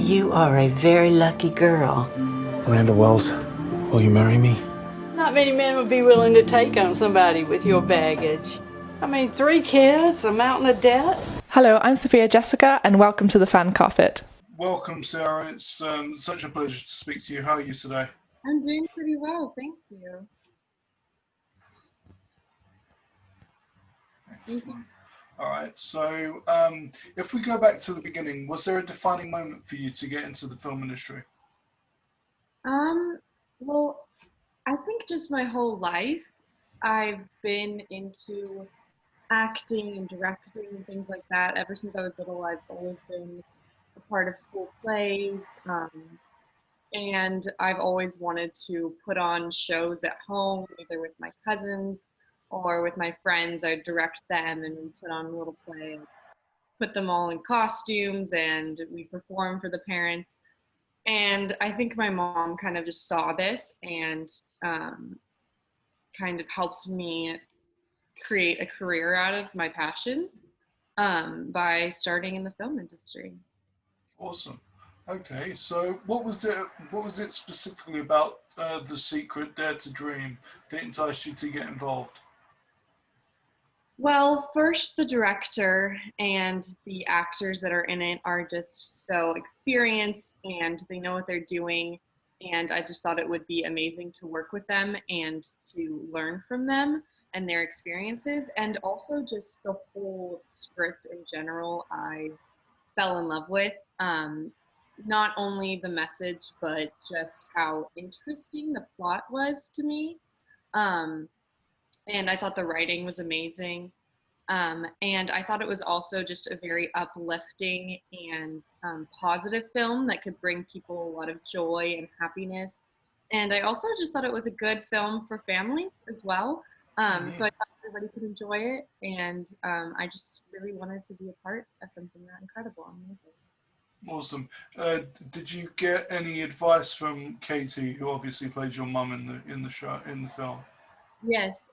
You are a very lucky girl. Miranda Wells, will you marry me? Not many men would be willing to take on somebody with your baggage. I mean, 3 kids, a mountain of debt. Hello, I'm Sophia Jessica, and welcome to the Fan Carpet. Welcome, Sarah. It's such a pleasure to speak to you. How are you today? I'm doing pretty well, thank you. Excellent. All right. So, if we go back to the beginning, was there a defining moment for you to get into the film industry? Well, I think just my whole life, I've been into acting and directing and things like that. Ever since I was little, I've always been a part of school plays, and I've always wanted to put on shows at home, either with my cousins or with my friends. I'd direct them and we put on a little play and put them all in costumes and we perform for the parents. And I think my mom kind of just saw this and kind of helped me create a career out of my passions by starting in the film industry. Awesome. Okay. So, what was it? What was it specifically about The Secret, Dare to Dream that enticed you to get involved? Well, first, the director and the actors that are in it are just so experienced and they know what they're doing. And I just thought it would be amazing to work with them and to learn from them and their experiences. And also, just the whole script in general, I fell in love with. Not only the message, but just how interesting the plot was to me. Um, and I thought the writing was amazing. And I thought it was also just a very uplifting and positive film that could bring people a lot of joy and happiness. And I also just thought it was a good film for families as well. So I thought everybody could enjoy it. And I just really wanted to be a part of something that incredible and amazing. Awesome. Did you get any advice from Katie, who obviously plays your mum in the show in the film? Yes,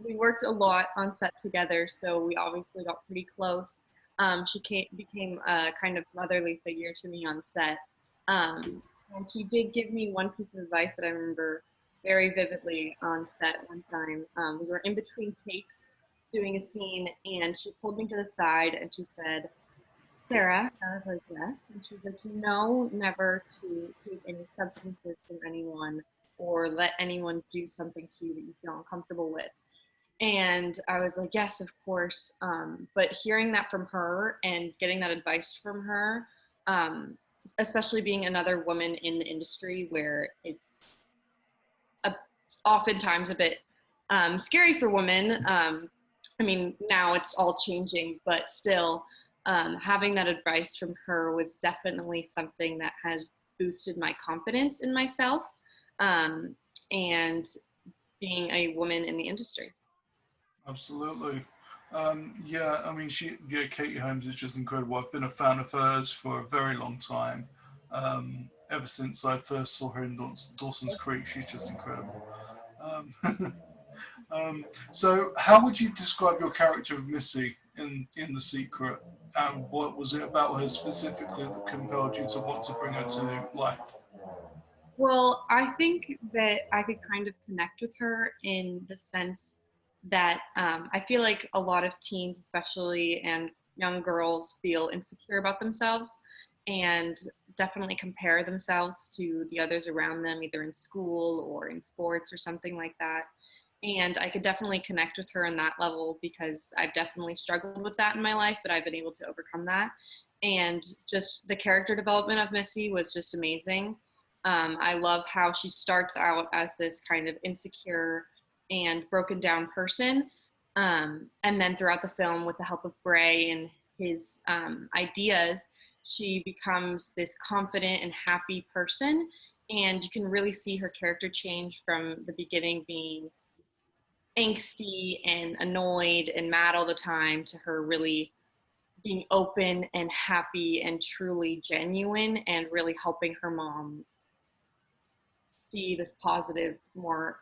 we worked a lot on set together, so we obviously got pretty close. Became a kind of motherly figure to me on set. And she did give me one piece of advice that I remember very vividly on set one time. We were in between takes doing a scene, and she pulled me to the side and she said, Sarah, I was like, yes. And she was like, you know, never to take any substances from anyone or let anyone do something to you that you feel uncomfortable with. And I was like, yes, of course. But hearing that from her and getting that advice from her, especially being another woman in the industry where it's a, oftentimes a bit scary for women. I mean, now it's all changing, but still, having that advice from her was definitely something that has boosted my confidence in myself and being a woman in the industry. Absolutely. Yeah, I mean, Katie Holmes is just incredible. I've been a fan of hers for a very long time. Ever since I first saw her in Dawson's Creek, she's just incredible. Um, so, how would you describe your character of Missy in The Secret? And what was it about her specifically that compelled you to want to bring her to life? Well, I think that I could kind of connect with her in the sense that I feel like a lot of teens, especially, and young girls feel insecure about themselves and definitely compare themselves to the others around them, either in school or in sports or something like that. And I could definitely connect with her on that level because I've definitely struggled with that in my life, but I've been able to overcome that. And just the character development of Missy was just amazing. I love how she starts out as this kind of insecure and broken down person. And then throughout the film, with the help of Bray and his ideas, she becomes this confident and happy person. And you can really see her character change from the beginning being angsty and annoyed and mad all the time to her really being open and happy and truly genuine and really helping her mom see this positive, more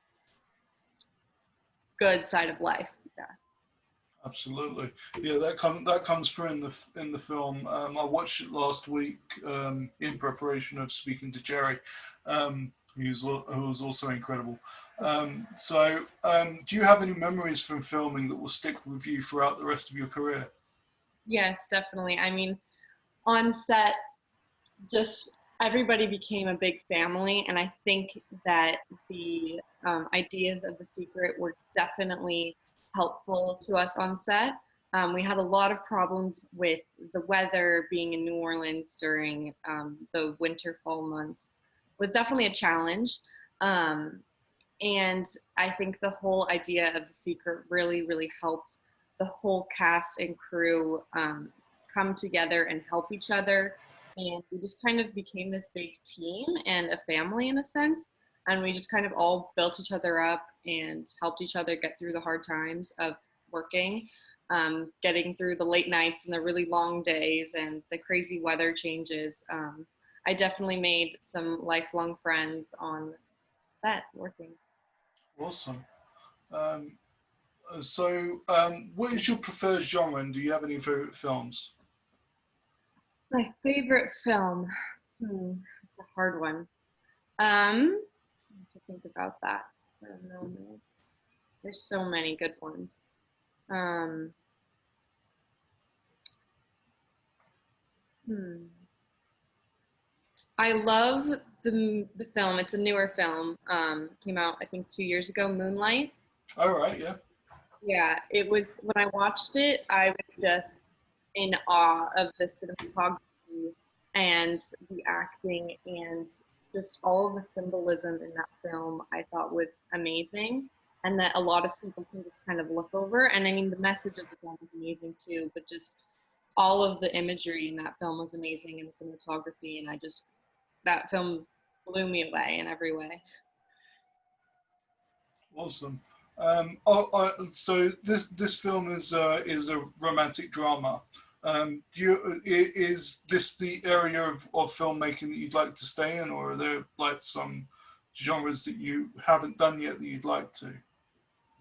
good side of life. Yeah. Absolutely, yeah. That comes through in the film. I watched it last week in preparation of speaking to Jerry, who was also incredible. Do you have any memories from filming that will stick with you throughout the rest of your career? Yes, definitely. I mean, on set, just everybody became a big family, and I think that the ideas of The Secret were definitely helpful to us on set. We had a lot of problems with the weather. Being in New Orleans during the winter fall months was definitely a challenge. Um, and I think the whole idea of The Secret really, really helped the whole cast and crew come together and help each other. And we just kind of became this big team and a family in a sense. And we just kind of all built each other up and helped each other get through the hard times of working, getting through the late nights and the really long days and the crazy weather changes. I definitely made some lifelong friends on set working. Awesome. Um, what is your preferred genre, and do you have any favorite films? My favorite film. It's a hard one. I have to think about that for a moment. There's so many good ones. Um, hmm. I love the film. It's a newer film. Came out I think 2 years ago. Moonlight. All right, yeah. Yeah, it was when I watched it, I was just in awe of the cinematography and the acting and just all of the symbolism in that film I thought was amazing and that a lot of people can just kind of look over. And I mean, the message of the film was amazing too, but just all of the imagery in that film was amazing and the cinematography. And that film blew me away in every way. Awesome. So this film is a romantic drama. Is this the area of filmmaking that you'd like to stay in, or are there like some genres that you haven't done yet that you'd like to?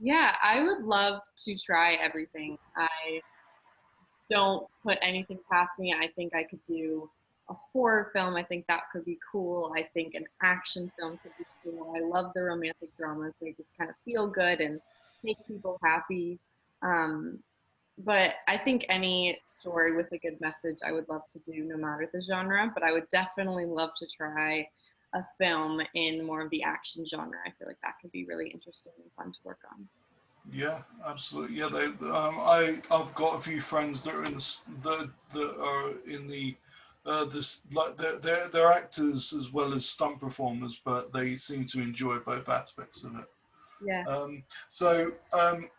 Yeah, I would love to try everything. I don't put anything past me. I think I could do a horror film. I think that could be cool. I think an action film could be cool. I love the romantic dramas. They just kind of feel good and make people happy. Um, but I think any story with a good message I would love to do no matter the genre. But I would definitely love to try a film in more of the action genre. I feel like that could be really interesting and fun to work on. Yeah, absolutely. Yeah, I've got a few friends that are in that are in the this like they're actors as well as stunt performers, but they seem to enjoy both aspects of it. Yeah.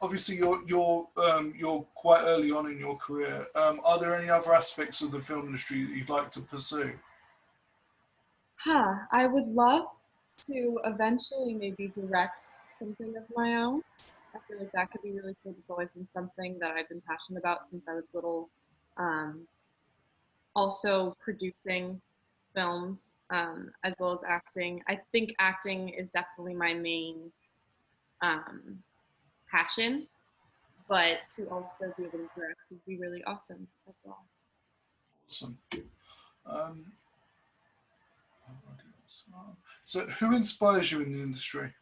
Obviously you're quite early on in your career. Are there any other aspects of the film industry that you'd like to pursue? I would love to eventually maybe direct something of my own. I feel like that could be really cool. It's always been something that I've been passionate about since I was little. Um, Also producing films as well as acting. I think acting is definitely my main um, passion, but to also be able to direct would be really awesome as well. Awesome. Um, so who inspires you in the industry?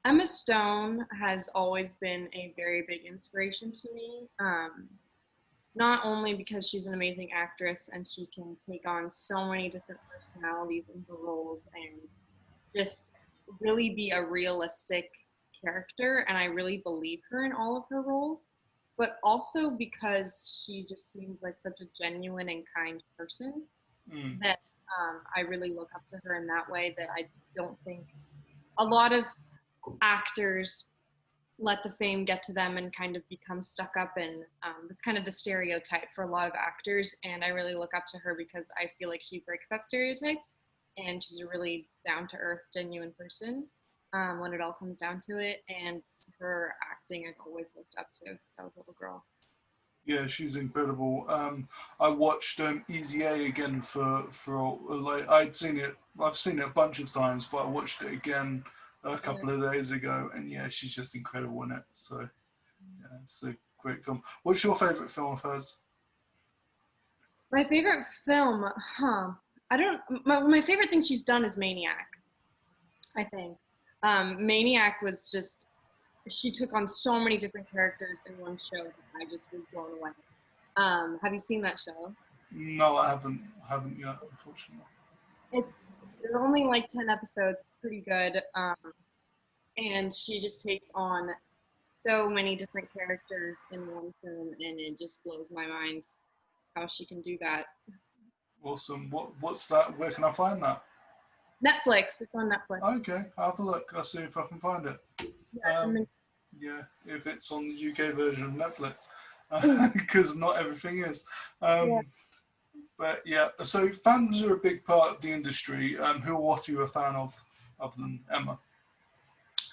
Emma Stone has always been a very big inspiration to me. Not only because she's an amazing actress and she can take on so many different personalities in her roles and just really be a realistic character, and I really believe her in all of her roles, but also because she just seems like such a genuine and kind person that I really look up to her in that way, that I don't think a lot of actors let the fame get to them and kind of become stuck up, and it's kind of the stereotype for a lot of actors, and I really look up to her because I feel like she breaks that stereotype and she's a really down-to-earth genuine person when it all comes down to it, and her acting I've always looked up to since I was a little girl. Yeah, she's incredible. I watched Easy A again for like I've seen it a bunch of times, but I watched it again a couple of days ago, and yeah, she's just incredible in it. So yeah, it's a great film. What's your favourite film of hers? My favorite film, my favorite thing she's done is Maniac, I think. Maniac was just, she took on so many different characters in one show that I just was blown away. Have you seen that show? No, I haven't yet, unfortunately. It's only like 10 episodes. It's pretty good. And she just takes on so many different characters in one film, and it just blows my mind how she can do that. Awesome. What's that? Where can I find that? Netflix. It's on Netflix. Okay, I'll have a look. I'll see if I can find it. Yeah, if it's on the UK version of Netflix, because not everything is. But yeah, so fans are a big part of the industry. Who or what are you a fan of, other than Emma?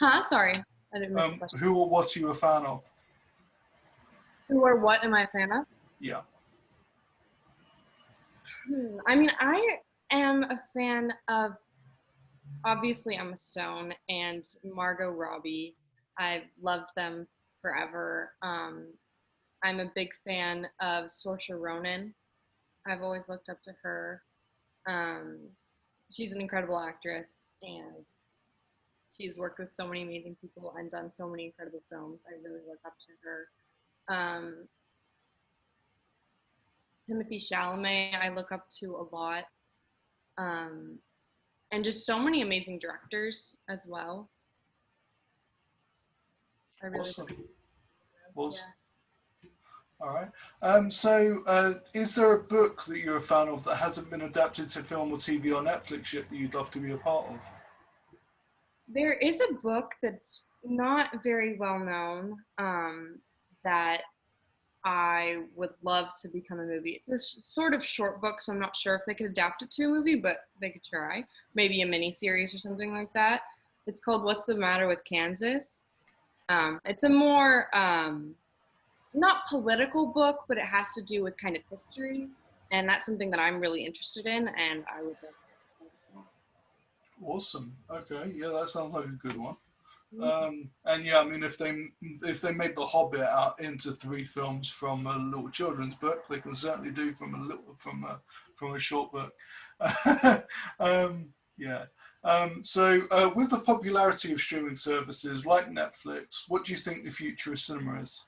Huh? Sorry, I didn't make the question. Who or what are you a fan of? Who or what am I a fan of? Yeah. I mean, I am a fan of, obviously Emma Stone and Margot Robbie. I've loved them forever. I'm a big fan of Saoirse Ronan. I've always looked up to her. She's an incredible actress, and she's worked with so many amazing people and done so many incredible films. I really look up to her. Timothée Chalamet, I look up to a lot. And just so many amazing directors as well. I really Awesome. Yeah. All right. So is there a book that you're a fan of that hasn't been adapted to film or TV or Netflix yet that you'd love to be a part of? There is a book that's not very well known that I would love to become a movie. It's a sort of short book, so I'm not sure if they could adapt it to a movie, but they could try. Maybe a mini series or something like that. It's called What's the Matter with Kansas? It's a more not political book, but it has to do with kind of history, and that's something that I'm really interested in, and I would love to. Awesome. Okay. Yeah, that sounds like a good one. And yeah, I mean, if they made The Hobbit out into 3 films from a little children's book, they can certainly do from a short book. Yeah. So with the popularity of streaming services like Netflix, what do you think the future of cinema is?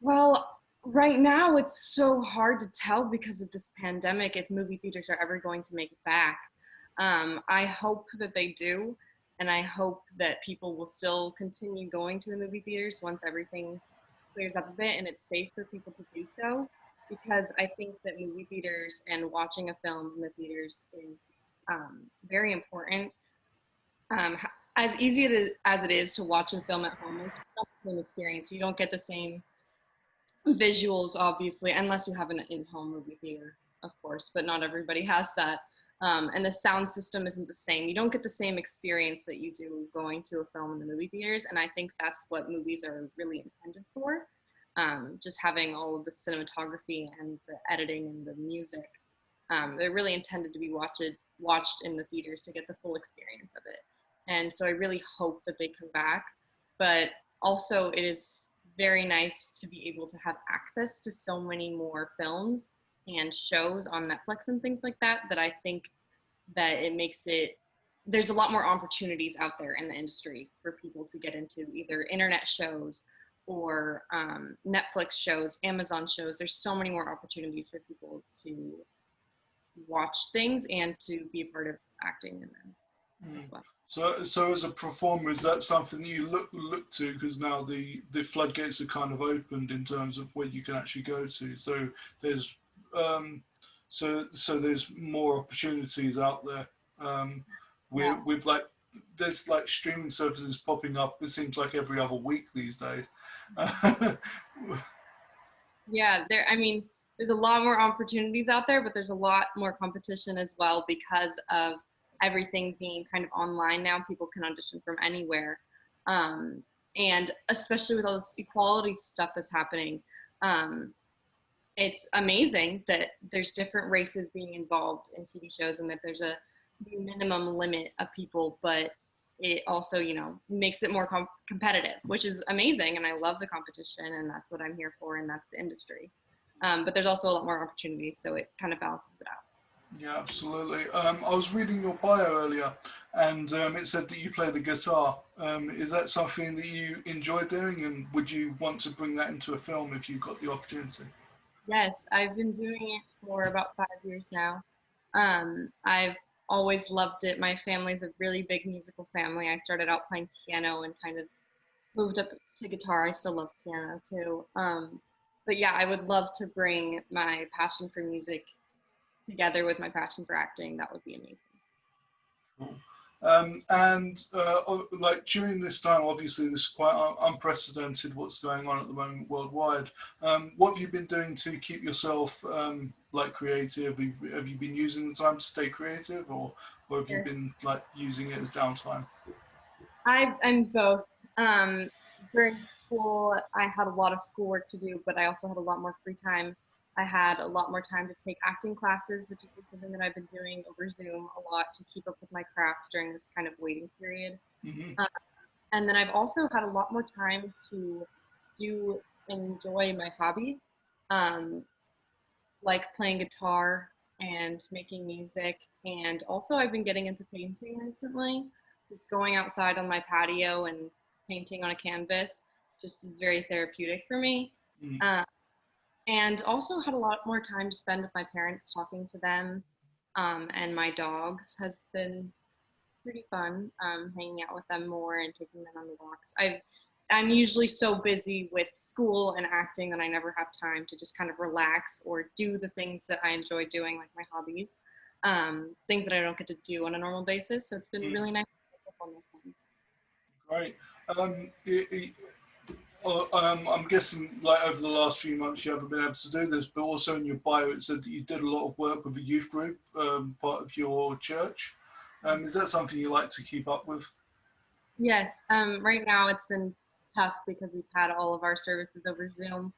Well, right now it's so hard to tell because of this pandemic if movie theaters are ever going to make it back. I hope that they do, and I hope that people will still continue going to the movie theaters once everything clears up a bit and it's safe for people to do so, because I think that movie theaters and watching a film in the theaters is very important. As easy as it is to watch a film at home, it's not the same experience. You don't get the same visuals, obviously, unless you have an in-home movie theater, of course, but not everybody has that. And the sound system isn't the same. You don't get the same experience that you do going to a film in the movie theaters, and I think that's what movies are really intended for. Just having all of the cinematography and the editing and the music. They're really intended to be watched in the theaters to get the full experience of it. And so I really hope that they come back, but also it is very nice to be able to have access to so many more films and shows on Netflix and things like that, that I think that it makes it, there's a lot more opportunities out there in the industry for people to get into either internet shows or Netflix shows, Amazon shows. There's so many more opportunities for people to watch things and to be a part of acting in them as well. So as a performer, is that something that you look to, because now the floodgates are kind of opened in terms of where you can actually go to? So there's so there's more opportunities out there. With like, there's like streaming services popping up. It seems like every other week these days. Yeah, I mean, there's a lot more opportunities out there, but there's a lot more competition as well because of everything being kind of online now. People can audition from anywhere. And especially with all this equality stuff that's happening, it's amazing that there's different races being involved in TV shows and that there's a minimum limit of people, but it also, you know, makes it more competitive, which is amazing. And I love the competition, and that's what I'm here for, and that's the industry. But there's also a lot more opportunities, so it kind of balances it out. Yeah, absolutely. I was reading your bio earlier, and it said that you play the guitar. Is that something that you enjoy doing, and would you want to bring that into a film if you got the opportunity? Yes, I've been doing it for about 5 years now. I've always loved it. My family's a really big musical family. I started out playing piano and kind of moved up to guitar. I still love piano too. But yeah, I would love to bring my passion for music together with my passion for acting. That would be amazing. Cool. Like during this time, obviously this is quite unprecedented what's going on at the moment worldwide. What have you been doing to keep yourself like creative? Have you been using the time to stay creative, or have you been like using it as downtime? I'm both. Um, During school, I had a lot of schoolwork to do, but I also had a lot more free time. I had a lot more time to take acting classes, which has been something that I've been doing over Zoom a lot to keep up with my craft during this kind of waiting period. Hmm. And then I've also had a lot more time to do and enjoy my hobbies, um, like playing guitar and making music. And also, I've been getting into painting recently, just going outside on my patio and painting on a canvas just is very therapeutic for me. Hmm. And also had a lot more time to spend with my parents, talking to them, and my dogs has been pretty fun, hanging out with them more and taking them on the walks. I'm usually so busy with school and acting that I never have time to just kind of relax or do the things that I enjoy doing, like my hobbies, things that I don't get to do on a normal basis. So it's been really nice to catch up on those things. Great. I'm guessing, like over the last few months, you haven't been able to do this, but also in your bio it said that you did a lot of work with a youth group, part of your church. Is that something you like to keep up with? Yes, right now it's been tough because we've had all of our services over Zoom.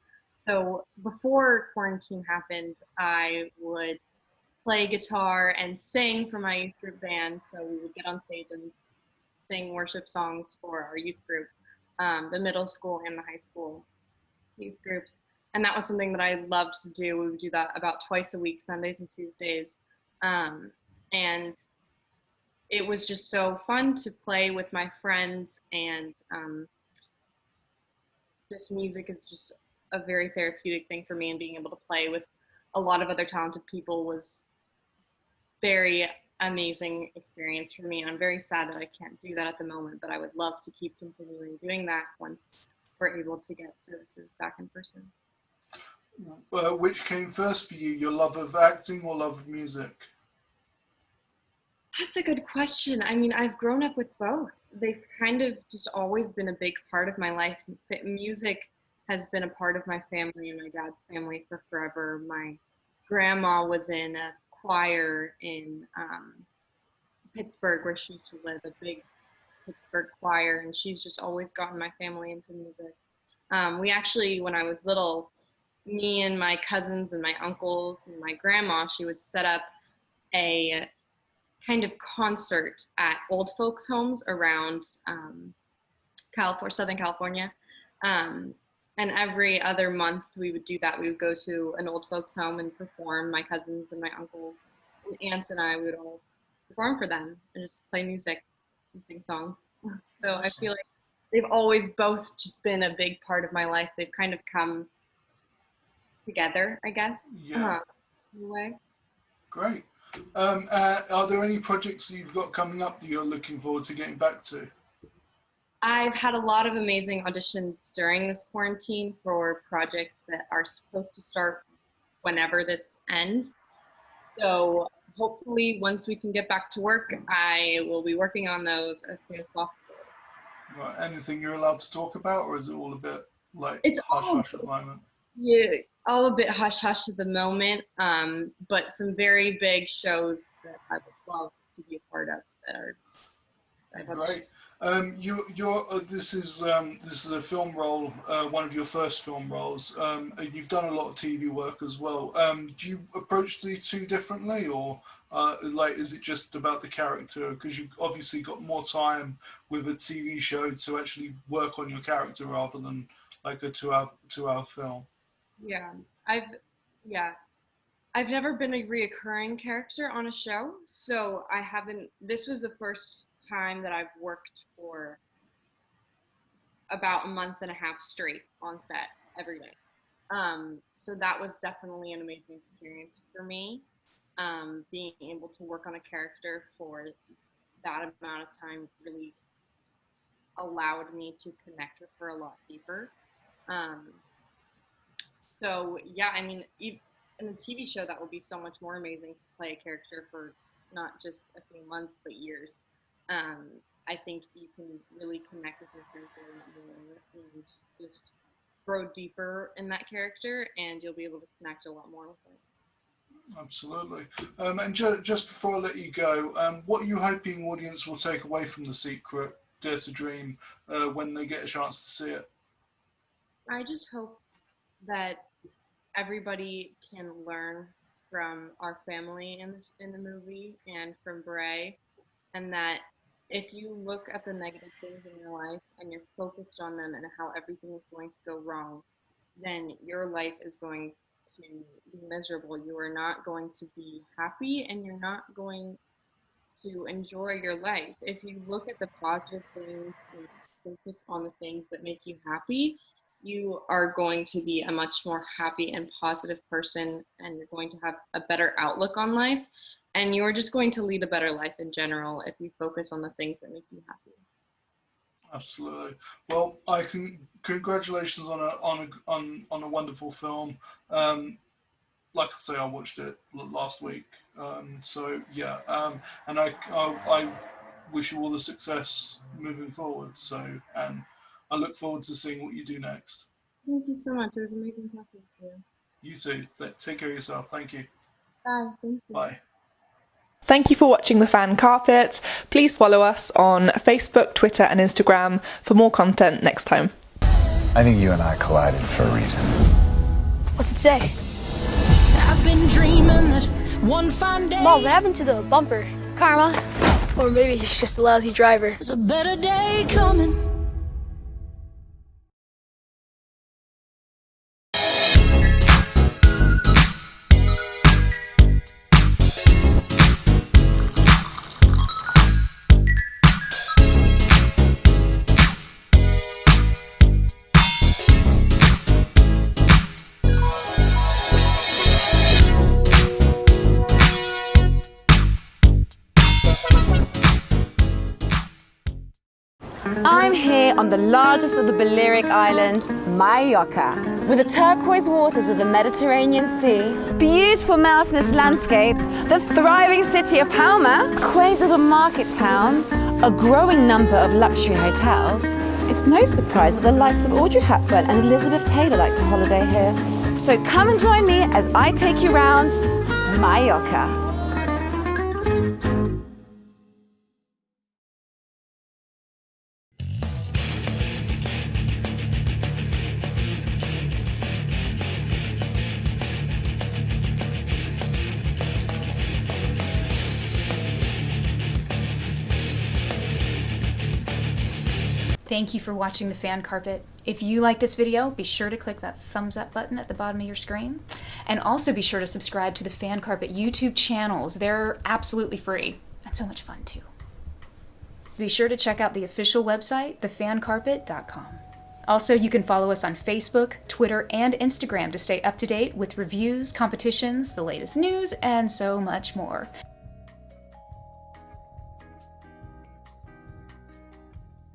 So before quarantine happened, I would play guitar and sing for my youth group band. So we would get on stage and sing worship songs for our youth group, the middle school and the high school youth groups. And that was something that I loved to do. We would do that about twice a week, Sundays and Tuesdays. And it was just so fun to play with my friends, and just music is just a very therapeutic thing for me, and being able to play with a lot of other talented people was very amazing experience for me. I'm very sad that I can't do that at the moment, but I would love to keep continuing doing that once we're able to get services back in person. Which came first for you, your love of acting or love of music? That's a good question. I mean, I've grown up with both. They've kind of just always been a big part of my life. Music has been a part of my family and my dad's family for forever. My grandma was in a choir in Pittsburgh, where she used to live, a big Pittsburgh choir, and she's just always gotten my family into music. We actually, when I was little, me and my cousins and my uncles and my grandma, she would set up a kind of concert at old folks' homes around Southern California. And every other month we would do that. We would go to an old folks' home and perform. My cousins and my uncles and aunts and I would all perform for them and just play music and sing songs. So I feel like they've always both just been a big part of my life. They've kind of come together, I guess. Yeah. In a way. Great. Are there any projects that you've got coming up that you're looking forward to getting back to? I've had a lot of amazing auditions during this quarantine for projects that are supposed to start whenever this ends. So hopefully once we can get back to work, I will be working on those as soon as possible. Right. Anything you're allowed to talk about, or is it all a bit like It's hush-hush at the moment? Yeah, all a bit hush-hush at the moment, but some very big shows that I would love to be a part of that are. Great. This is a film role, one of your first film roles. You've done a lot of TV work as well. Do you approach the two differently, or is it just about the character? Because you've obviously got more time with a TV show to actually work on your character rather than like a two-hour film. Yeah, I've never been a reoccurring character on a show, so I haven't. This was the first time that I've worked for about a month and a half straight on set every day. So that was definitely an amazing experience for me. Being able to work on a character for that amount of time really allowed me to connect with her a lot deeper. So yeah, I mean, in a TV show, that would be so much more amazing to play a character for not just a few months, but years. I think you can really connect with your character a lot more and just grow deeper in that character, and you'll be able to connect a lot more with it. Absolutely. And just before I let you go, what are you hoping audience will take away from The Secret, Dare to Dream, when they get a chance to see it? I just hope that everybody can learn from our family in the movie and from Bray, and that if you look at the negative things in your life and you're focused on them and how everything is going to go wrong, then your life is going to be miserable. You are not going to be happy, and you're not going to enjoy your life. If you look at the positive things and focus on the things that make you happy, you are going to be a much more happy and positive person, and you're going to have a better outlook on life, and you're just going to lead a better life in general if you focus on the things that make you happy. Absolutely. Well, congratulations on a wonderful film. Like I say, I watched it last week. So yeah, and I wish you all the success moving forward. So, and I look forward to seeing what you do next. Thank you so much. It was amazing talking to you. You too. Take care of yourself. Thank you. Bye. Thank you. Bye. Thank you for watching The Fan Carpet. Please follow us on Facebook, Twitter and Instagram for more content next time. I think you and I collided for a reason. What's it say? I've been dreaming that one fine day. Mom, what happened to the bumper? Karma. Or maybe he's just a lousy driver. There's a better day coming. I'm here on the largest of the Balearic Islands, Mallorca, with the turquoise waters of the Mediterranean Sea, beautiful mountainous landscape, the thriving city of Palma, quaint little market towns, a growing number of luxury hotels. It's no surprise that the likes of Audrey Hepburn and Elizabeth Taylor like to holiday here. So come and join me as I take you round Mallorca. Thank you for watching The Fan Carpet. If you like this video, be sure to click that thumbs up button at the bottom of your screen. And also be sure to subscribe to the Fan Carpet YouTube channels. They're absolutely free and so much fun too. Be sure to check out the official website, thefancarpet.com. Also, you can follow us on Facebook, Twitter, and Instagram to stay up to date with reviews, competitions, the latest news, and so much more.